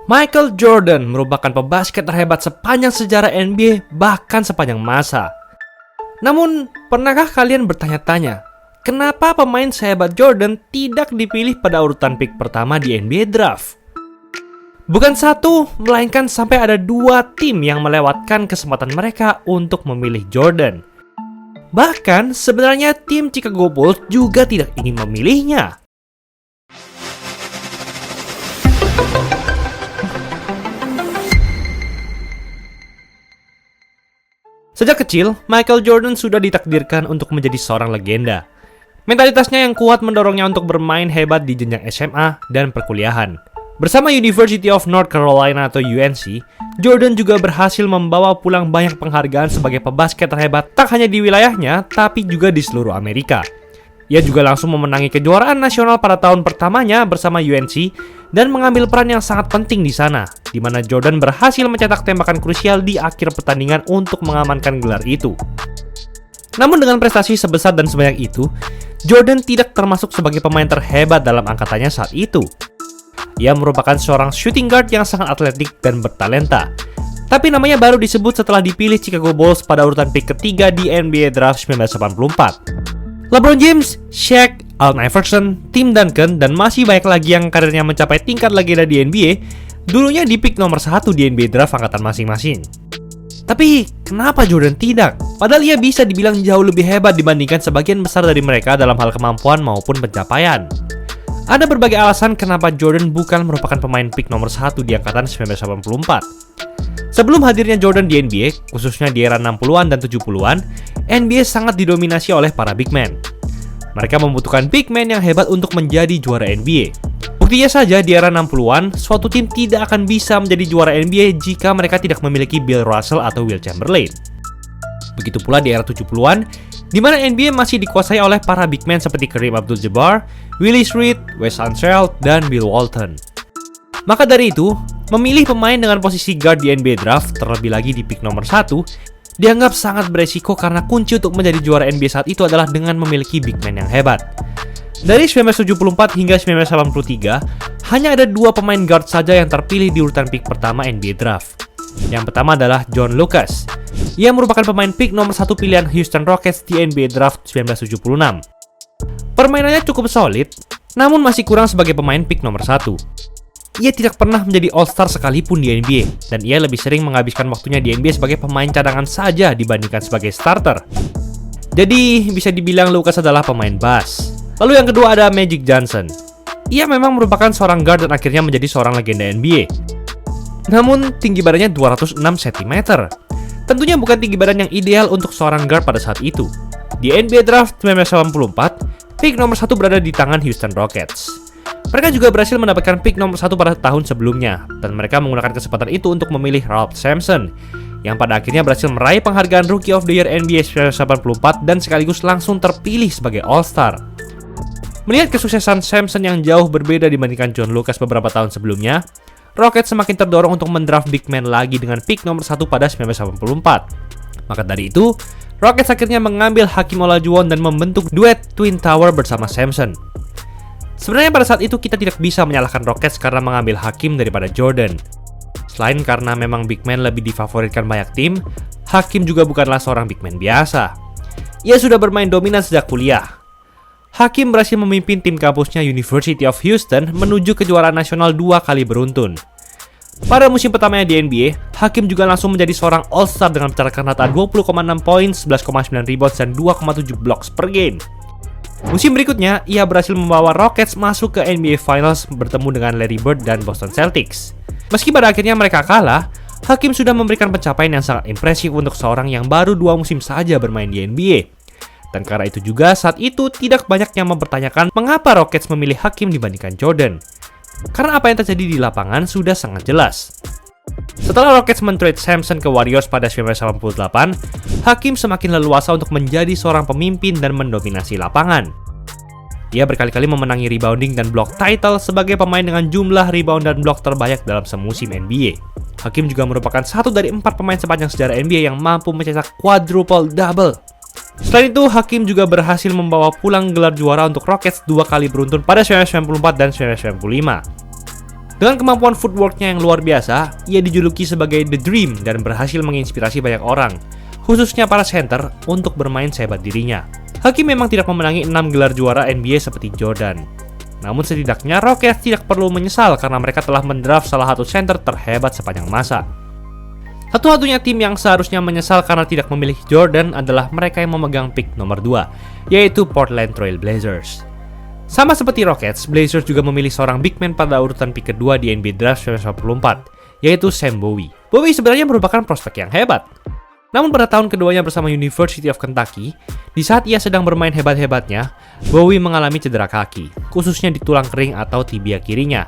Michael Jordan merupakan pebasket terhebat sepanjang sejarah NBA, bahkan sepanjang masa. Namun, pernahkah kalian bertanya-tanya, kenapa pemain sehebat Jordan tidak dipilih pada urutan pick pertama di NBA Draft? Bukan satu, melainkan sampai ada 2 tim yang melewatkan kesempatan mereka untuk memilih Jordan. Bahkan, sebenarnya tim Chicago Bulls juga tidak ingin memilihnya. Sejak kecil, Michael Jordan sudah ditakdirkan untuk menjadi seorang legenda. Mentalitasnya yang kuat mendorongnya untuk bermain hebat di jenjang SMA dan perkuliahan. Bersama University of North Carolina atau UNC, Jordan juga berhasil membawa pulang banyak penghargaan sebagai pebasket terhebat tak hanya di wilayahnya, tapi juga di seluruh Amerika. Ia juga langsung memenangi kejuaraan nasional pada tahun pertamanya bersama UNC dan mengambil peran yang sangat penting di sana, di mana Jordan berhasil mencetak tembakan krusial di akhir pertandingan untuk mengamankan gelar itu. Namun dengan prestasi sebesar dan sebanyak itu, Jordan tidak termasuk sebagai pemain terhebat dalam angkatannya saat itu. Ia merupakan seorang shooting guard yang sangat atletik dan bertalenta. Tapi namanya baru disebut setelah dipilih Chicago Bulls pada urutan pick ketiga di NBA Draft 1984. LeBron James, Shaq, Allen Iverson, Tim Duncan, dan masih banyak lagi yang karirnya mencapai tingkat legenda di NBA, dulunya di pick nomor 1 di NBA Draft angkatan masing-masing. Tapi, kenapa Jordan tidak? Padahal ia bisa dibilang jauh lebih hebat dibandingkan sebagian besar dari mereka dalam hal kemampuan maupun pencapaian. Ada berbagai alasan kenapa Jordan bukan merupakan pemain pick nomor 1 di angkatan 1984. Sebelum hadirnya Jordan di NBA, khususnya di era 60-an dan 70-an, NBA sangat didominasi oleh para big man. Mereka membutuhkan big man yang hebat untuk menjadi juara NBA. Buktinya saja di era 60-an, suatu tim tidak akan bisa menjadi juara NBA jika mereka tidak memiliki Bill Russell atau Wilt Chamberlain. Begitu pula di era 70-an, di mana NBA masih dikuasai oleh para big man seperti Kareem Abdul-Jabbar, Willis Reed, Wes Unseld, dan Bill Walton. Maka dari itu, memilih pemain dengan posisi guard di NBA Draft, terlebih lagi di pick nomor 1, dianggap sangat beresiko karena kunci untuk menjadi juara NBA saat itu adalah dengan memiliki big man yang hebat. Dari 1974 hingga 1983, hanya ada 2 pemain guard saja yang terpilih di urutan pick pertama NBA Draft. Yang pertama adalah John Lucas. Ia merupakan pemain pick nomor 1 pilihan Houston Rockets di NBA Draft 1976. Permainannya cukup solid, namun masih kurang sebagai pemain pick nomor 1. Ia tidak pernah menjadi All-Star sekalipun di NBA, dan ia lebih sering menghabiskan waktunya di NBA sebagai pemain cadangan saja dibandingkan sebagai starter. Jadi, bisa dibilang Lucas adalah pemain bass. Lalu yang kedua ada Magic Johnson. Ia memang merupakan seorang guard dan akhirnya menjadi seorang legenda NBA. Namun, tinggi badannya 206 cm. Tentunya bukan tinggi badan yang ideal untuk seorang guard pada saat itu. Di NBA Draft 1984, pick nomor 1 berada di tangan Houston Rockets. Mereka juga berhasil mendapatkan pick nomor 1 pada tahun sebelumnya, dan mereka menggunakan kesempatan itu untuk memilih Ralph Sampson, yang pada akhirnya berhasil meraih penghargaan Rookie of the Year NBA 1984 dan sekaligus langsung terpilih sebagai All-Star. Melihat kesuksesan Sampson yang jauh berbeda dibandingkan John Lucas beberapa tahun sebelumnya, Rockets semakin terdorong untuk mendraft big man lagi dengan pick nomor 1 pada 1984. Maka dari itu, Rockets akhirnya mengambil Hakeem Olajuwon dan membentuk duet Twin Tower bersama Sampson. Sebenarnya pada saat itu kita tidak bisa menyalahkan Rockets karena mengambil Hakeem daripada Jordan. Selain karena memang big man lebih difavoritkan banyak tim, Hakeem juga bukanlah seorang big man biasa. Ia sudah bermain dominan sejak kuliah. Hakeem berhasil memimpin tim kampusnya University of Houston menuju kejuaraan nasional 2 kali beruntun. Pada musim pertamanya di NBA, Hakeem juga langsung menjadi seorang All-Star dengan mencatatkan rata 20,6 poin, 11,9 rebounds, dan 2,7 blocks per game. Musim berikutnya, ia berhasil membawa Rockets masuk ke NBA Finals bertemu dengan Larry Bird dan Boston Celtics. Meski pada akhirnya mereka kalah, Hakeem sudah memberikan pencapaian yang sangat impresif untuk seorang yang baru 2 musim saja bermain di NBA. Dan karena itu juga saat itu tidak banyak yang mempertanyakan mengapa Rockets memilih Hakeem dibandingkan Jordan. Karena apa yang terjadi di lapangan sudah sangat jelas. Setelah Rockets men-trade Sampson ke Warriors pada 1988, Hakeem semakin leluasa untuk menjadi seorang pemimpin dan mendominasi lapangan. Ia berkali-kali memenangi rebounding dan block title sebagai pemain dengan jumlah rebound dan block terbanyak dalam semusim NBA. Hakeem juga merupakan satu dari 4 pemain sepanjang sejarah NBA yang mampu mencetak quadruple double. Selain itu, Hakeem juga berhasil membawa pulang gelar juara untuk Rockets 2 kali beruntun pada 1994 dan 1995. Dengan kemampuan footworknya yang luar biasa, ia dijuluki sebagai The Dream dan berhasil menginspirasi banyak orang, khususnya para center, untuk bermain sehebat dirinya. Hakim memang tidak memenangi 6 gelar juara NBA seperti Jordan. Namun setidaknya Rockets tidak perlu menyesal karena mereka telah mendraft salah satu center terhebat sepanjang masa. Satu-satunya tim yang seharusnya menyesal karena tidak memilih Jordan adalah mereka yang memegang pick nomor 2, yaitu Portland Trail Blazers. Sama seperti Rockets, Blazers juga memilih seorang big man pada urutan pick kedua di NBA Draft 1994, yaitu Sam Bowie. Bowie sebenarnya merupakan prospek yang hebat. Namun pada tahun keduanya bersama University of Kentucky, di saat ia sedang bermain hebat-hebatnya, Bowie mengalami cedera kaki, khususnya di tulang kering atau tibia kirinya,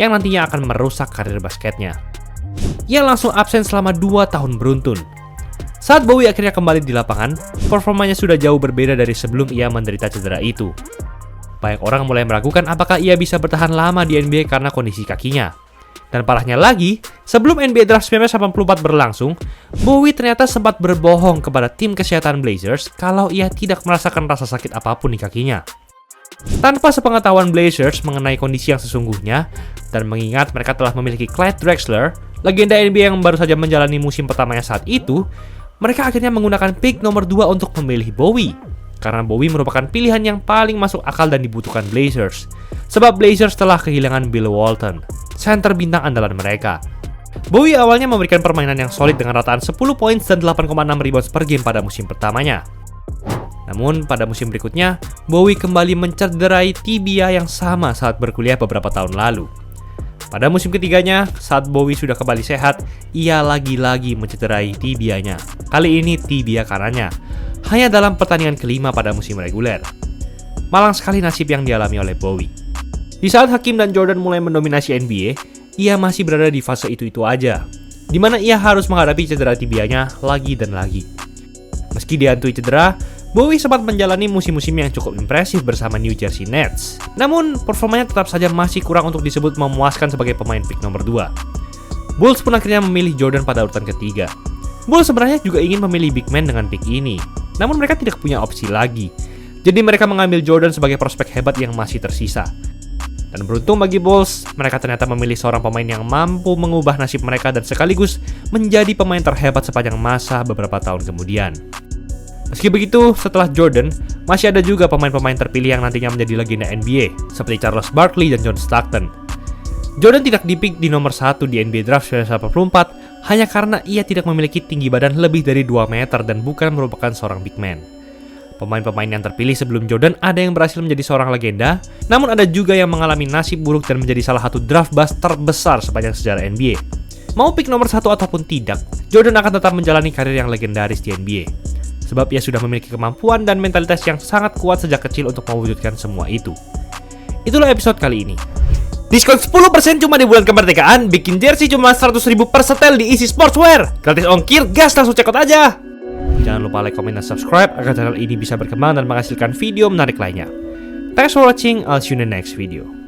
yang nantinya akan merusak karir basketnya. Ia langsung absen selama 2 tahun beruntun. Saat Bowie akhirnya kembali di lapangan, performanya sudah jauh berbeda dari sebelum ia menderita cedera itu. Banyak orang mulai meragukan apakah ia bisa bertahan lama di NBA karena kondisi kakinya. Dan parahnya lagi, sebelum NBA Draft 1984 berlangsung, Bowie ternyata sempat berbohong kepada tim kesehatan Blazers kalau ia tidak merasakan rasa sakit apapun di kakinya. Tanpa sepengetahuan Blazers mengenai kondisi yang sesungguhnya, dan mengingat mereka telah memiliki Clyde Drexler, legenda NBA yang baru saja menjalani musim pertamanya saat itu, mereka akhirnya menggunakan pick nomor 2 untuk memilih Bowie. Karena Bowie merupakan pilihan yang paling masuk akal dan dibutuhkan Blazers. Sebab Blazers telah kehilangan Bill Walton, center bintang andalan mereka. Bowie awalnya memberikan permainan yang solid dengan rataan 10 poin dan 8,6 rebounds per game pada musim pertamanya. Namun pada musim berikutnya, Bowie kembali mencederai tibia yang sama saat berkuliah beberapa tahun lalu. Pada musim ketiganya, saat Bowie sudah kembali sehat, ia lagi-lagi mencederai tibianya. Kali ini tibia kanannya, hanya dalam pertandingan kelima pada musim reguler. Malang sekali nasib yang dialami oleh Bowie. Di saat Hakim dan Jordan mulai mendominasi NBA, ia masih berada di fase itu-itu aja, di mana ia harus menghadapi cedera tibianya lagi dan lagi. Meski dihantui cedera, Bowie sempat menjalani musim-musim yang cukup impresif bersama New Jersey Nets. Namun, performanya tetap saja masih kurang untuk disebut memuaskan sebagai pemain pick nomor 2. Bulls pun akhirnya memilih Jordan pada urutan ketiga. Bulls sebenarnya juga ingin memilih big man dengan pick ini, namun mereka tidak punya opsi lagi. Jadi mereka mengambil Jordan sebagai prospek hebat yang masih tersisa. Dan beruntung bagi Bulls, mereka ternyata memilih seorang pemain yang mampu mengubah nasib mereka dan sekaligus menjadi pemain terhebat sepanjang masa beberapa tahun kemudian. Meski begitu, setelah Jordan, masih ada juga pemain-pemain terpilih yang nantinya menjadi legenda NBA, seperti Charles Barkley dan John Stockton. Jordan tidak dipik di nomor 1 di NBA Draft 1984 hanya karena ia tidak memiliki tinggi badan lebih dari 2 meter dan bukan merupakan seorang big man. Pemain-pemain yang terpilih sebelum Jordan ada yang berhasil menjadi seorang legenda, namun ada juga yang mengalami nasib buruk dan menjadi salah satu draft bust terbesar sepanjang sejarah NBA. Mau pick nomor 1 ataupun tidak, Jordan akan tetap menjalani karir yang legendaris di NBA. Sebab ia sudah memiliki kemampuan dan mentalitas yang sangat kuat sejak kecil untuk mewujudkan semua itu. Itulah episode kali ini. Diskon 10% cuma di bulan kemerdekaan, bikin jersey cuma 100.000 per setel di Easy Sportswear. Gratis ongkir, gas langsung cekot aja. Jangan lupa like, comment, dan subscribe agar channel ini bisa berkembang dan menghasilkan video menarik lainnya. Thanks for watching, I'll see you in the next video.